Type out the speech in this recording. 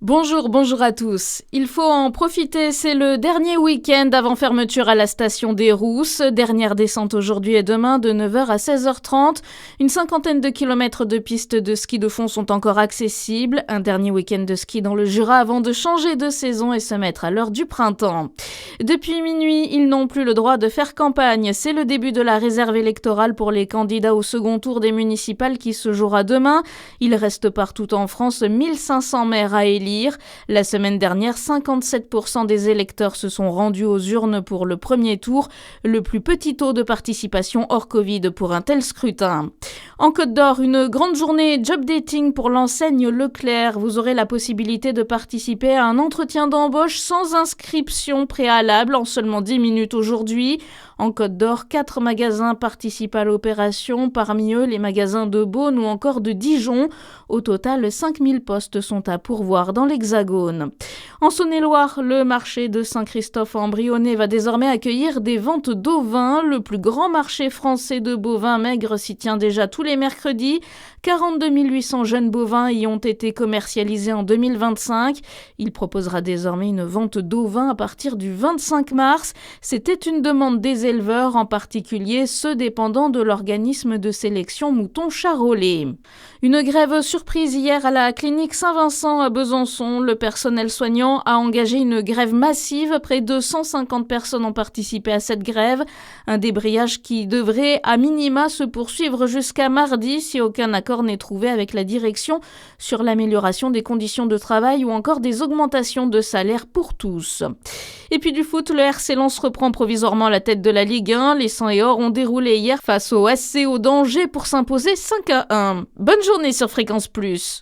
Bonjour à tous. Il faut en profiter, c'est le dernier week-end avant fermeture à la station des Rousses. Dernière descente aujourd'hui et demain de 9h à 16h30. Une cinquantaine de kilomètres de pistes de ski de fond sont encore accessibles. Un dernier week-end de ski dans le Jura avant de changer de saison et se mettre à l'heure du printemps. Depuis minuit, ils n'ont plus le droit de faire campagne. C'est le début de la réserve électorale pour les candidats au second tour des municipales qui se jouera demain. Il reste partout en France 1500 maires à élire. La semaine dernière, 57% des électeurs se sont rendus aux urnes pour le premier tour, le plus petit taux de participation hors Covid pour un tel scrutin. En Côte d'Or, une grande journée job dating pour l'enseigne Leclerc. Vous aurez la possibilité de participer à un entretien d'embauche sans inscription préalable en seulement 10 minutes aujourd'hui. En Côte d'Or, 4 magasins participent à l'opération, parmi eux les magasins de Beaune ou encore de Dijon. Au total, 5000 postes sont à pourvoir dans l'Hexagone. En Saône-et-Loire, le marché de Saint-Christophe-en-Brionnais va désormais accueillir des ventes d'ovins. Le plus grand marché français de bovins maigres s'y tient déjà tous les mercredis. 42 800 jeunes bovins y ont été commercialisés en 2025. Il proposera désormais une vente d'ovins à partir du 25 mars. C'était une demande des éleveurs, en particulier ceux dépendant de l'organisme de sélection mouton Charolais. Une grève surprise hier à la clinique Saint-Vincent à Besançon. Le personnel soignant a engagé une grève massive. Près de 150 personnes ont participé à cette grève. Un débrayage qui devrait à minima se poursuivre jusqu'à mardi si aucun accord n'est trouvé avec la direction sur l'amélioration des conditions de travail ou encore des augmentations de salaire pour tous. Et puis du foot, le RC Lens reprend provisoirement la tête de la Ligue 1. Les 100 et or ont déroulé hier face au SC d'Angers pour s'imposer 5-1. Bonne journée sur Fréquence Plus.